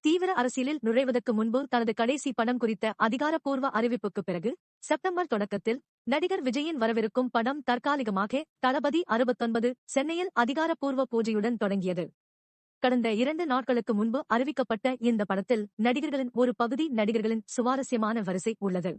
தீவிர அரசியலில் நுழைவதற்கு முன்பு தனது கடைசி படம் குறித்த அதிகாரப்பூர்வ அறிவிப்புக்கு பிறகு செப்டம்பர் தொடக்கத்தில் நடிகர் விஜயின் வரவிருக்கும் படம் தற்காலிகமாக தளபதி 69 சென்னையில் அதிகாரப்பூர்வ பூஜையுடன் தொடங்கியது. கடந்த 2 நாட்களுக்கு முன்பு அறிவிக்கப்பட்ட இந்த படத்தில் நடிகர்களின் ஒரு பகுதி நடிகர்களின் சுவாரஸ்யமான வரிசை உள்ளது.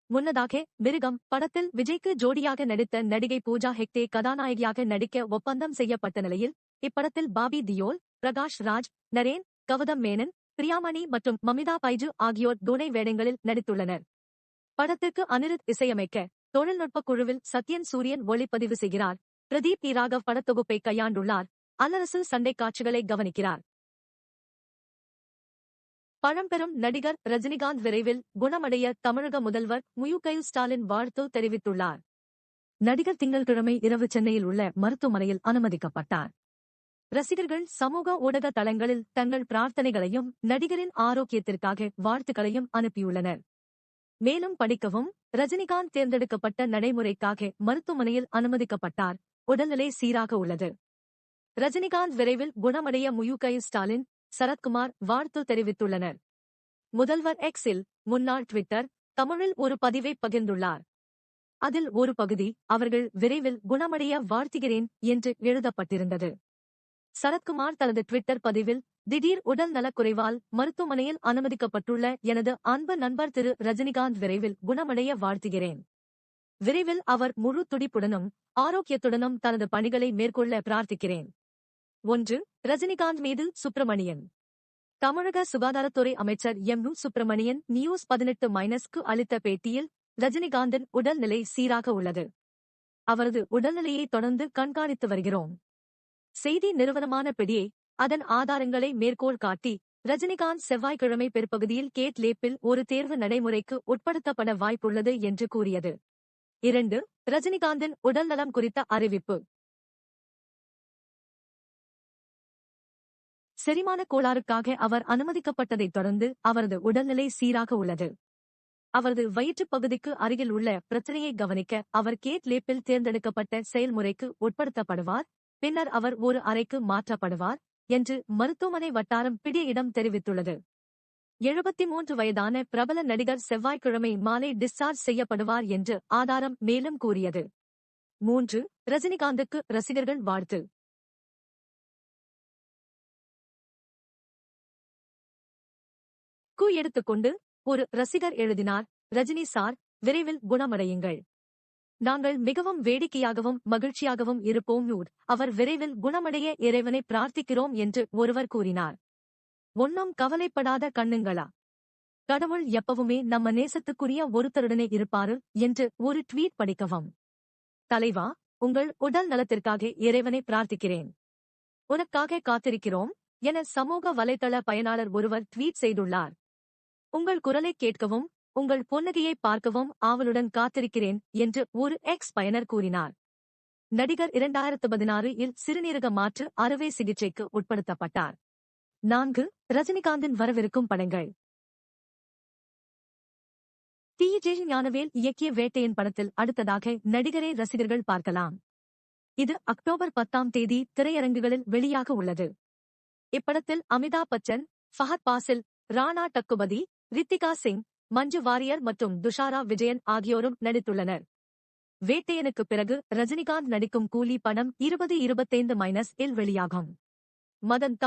முன்னதாக மிருகம் படத்தில் விஜய்க்கு ஜோடியாக நடித்த நடிகை பூஜா ஹெக்டே கதாநாயகியாக நடிக்க ஒப்பந்தம் செய்யப்பட்ட நிலையில் இப்படத்தில் பாபி தியோல், பிரகாஷ் ராஜ், நரேன், கௌதம் மேனன், பிரியாமணி மற்றும் மமிதா பைஜு ஆகியோர் துணை வேடங்களில் நடித்துள்ளனர். படத்திற்கு அனிருத் இசையமைக்க தொழில்நுட்ப குழுவில் சத்யன் சூரியன் ஒளிப்பதிவு செய்கிறார். பிரதீப் டி ராகவ் படத்தொகுப்பை கையாண்டுள்ளார். அல்லரசு சண்டை காட்சிகளை கவனிக்கிறார். பழம்பெரும் நடிகர் ரஜினிகாந்த் விரைவில் குணமடைய தமிழக முதல்வர் மு.க. ஸ்டாலின் வாழ்த்து தெரிவித்துள்ளார். நடிகர் திங்கள்கிழமை இரவு சென்னையில் உள்ள மருத்துவமனையில் அனுமதிக்கப்பட்டார். ரசிகர்கள் சமூக ஊடக தளங்களில் தங்கள் பிரார்த்தனைகளையும் நடிகரின் ஆரோக்கியத்திற்காக வாழ்த்துக்களையும் அனுப்பியுள்ளனர். மேலும் படிக்கவும் ரஜினிகாந்த் தேர்ந்தெடுக்கப்பட்ட நடைமுறைக்காக மருத்துவமனையில் அனுமதிக்கப்பட்டார். உடல்நிலை சீராக உள்ளது. ரஜினிகாந்த் விரைவில் குணமடைய மு.க. ஸ்டாலின், சரத்குமார் வாழ்த்து தெரிவித்துள்ளனர். முதல்வர் எக்ஸில், முன்னாள் ட்விட்டர், தமிழில் ஒரு பதிவை பகிர்ந்துள்ளார். அதில் ஒரு பகுதி அவர்கள் விரைவில் குணமடைய வாழ்த்துகிறேன் என்று எழுதப்பட்டிருந்தது. சரத்குமார் தனது ட்விட்டர் பதிவில், திடீர் உடல் நலக்குறைவால் மருத்துவமனையில் அனுமதிக்கப்பட்டுள்ள எனது அன்பு நண்பர் திரு ரஜினிகாந்த் விரைவில் குணமடைய வாழ்த்துகிறேன். விரைவில் அவர் முழு துடிப்புடனும் ஆரோக்கியத்துடனும் தனது பணிகளை மேற்கொள்ள பிரார்த்திக்கிறேன். 1. ரஜினிகாந்த் மீது சுப்பிரமணியன். தமிழக சுகாதாரத்துறை அமைச்சர் எம்.யு. சுப்பிரமணியன் நியூஸ் 18-க்கு அளித்த பேட்டியில், ரஜினிகாந்தின் உடல்நிலை சீராக உள்ளது. அவரது உடல்நிலையை தொடர்ந்து கண்காணித்து வருகிறோம். செய்தி நிறுவனமான பிடிஏ அதன் ஆதாரங்களை மேற்கோள் காட்டி, ரஜினிகாந்த் செவ்வாய்க்கிழமை பிற்பகுதியில் கேட் லேப்பில் ஒரு தேர்வு நடைமுறைக்கு உட்படுத்தப்பட வாய்ப்புள்ளது என்று கூறியது. 2. ரஜினிகாந்தின் உடல்நலம் குறித்த அறிவிப்பு. செரிமான கோளாறுக்காக அவர் அனுமதிக்கப்பட்டதைத் தொடர்ந்து அவரது உடல்நிலை சீராக உள்ளது. அவரது வயிற்றுப் பகுதிக்கு அருகில் உள்ள பிரச்சனையை கவனிக்க அவர் கேட் லேப்பில் தேர்ந்தெடுக்கப்பட்ட செயல்முறைக்கு உட்படுத்தப்படுவார். பின்னர் அவர் ஒரு அறைக்கு மாற்றப்படுவார் என்று மருத்துவமனை வட்டாரம் பிடியிடம் தெரிவித்துள்ளது. 73 வயதான பிரபல நடிகர் செவ்வாய்க்கிழமை மாலை டிஸ்சார்ஜ் செய்யப்படுவார் என்று ஆதாரம் மேலும் கூறியது. 3. ரஜினிகாந்துக்கு ரசிகர்கள் வாழ்த்து. எடுத்துக்கொண்டு ஒரு ரசிகர் எழுதினார், ரஜினி சார், விரைவில் குணமடையுங்கள். நாங்கள் மிகவும் வேடிக்கையாகவும் மகிழ்ச்சியாகவும் இருப்போம். அவர் விரைவில் குணமடைய இறைவனை பிரார்த்திக்கிறோம் என்று ஒருவர் கூறினார். ஒன்னும் கவலைப்படாத கண்ணுங்களா, கடவுள் எப்பவுமே நம்ம நேசத்துக்குரிய ஒருத்தருடனே இருப்பாரு என்று ஒரு ட்வீட் படிக்கவும். தலைவா, உங்கள் உடல் நலத்திற்காக இறைவனை பிரார்த்திக்கிறேன். உனக்காக காத்திருக்கிறோம் என சமூக வலைதள பயனாளர் ஒருவர் ட்வீட் செய்துள்ளார். உங்கள் குரலை கேட்கவும் உங்கள் புன்னகையை பார்க்கவும் ஆவலுடன் காத்திருக்கிறேன் என்று ஒரு எக்ஸ் பயனர் கூறினார். நடிகர் 2016 சிறுநீரக மாற்று அறுவை சிகிச்சைக்கு உட்படுத்தப்பட்டார். 4. ரஜினிகாந்தின் வரவிருக்கும் படங்கள். டி.ஜே. ஞானவேல் இயக்கிய வேட்டையன் படத்தில் அடுத்ததாக நடிகரை ரசிகர்கள் பார்க்கலாம். இது அக்டோபர் 10ஆம் தேதி திரையரங்குகளில் வெளியாக உள்ளது. இப்படத்தில் அமிதாப் பச்சன், ஃபஹத் பாசில், ராணா டக்குபதி, ரித்திகா சிங், மஞ்சு வாரியர் மற்றும் துஷாரா விஜயன் ஆகியோரும் நடித்துள்ளனர். வேட்டையனுக்கு பிறகு ரஜினிகாந்த் நடிக்கும் கூலி படம் 2025 -இல் வெளியாகும். மதன்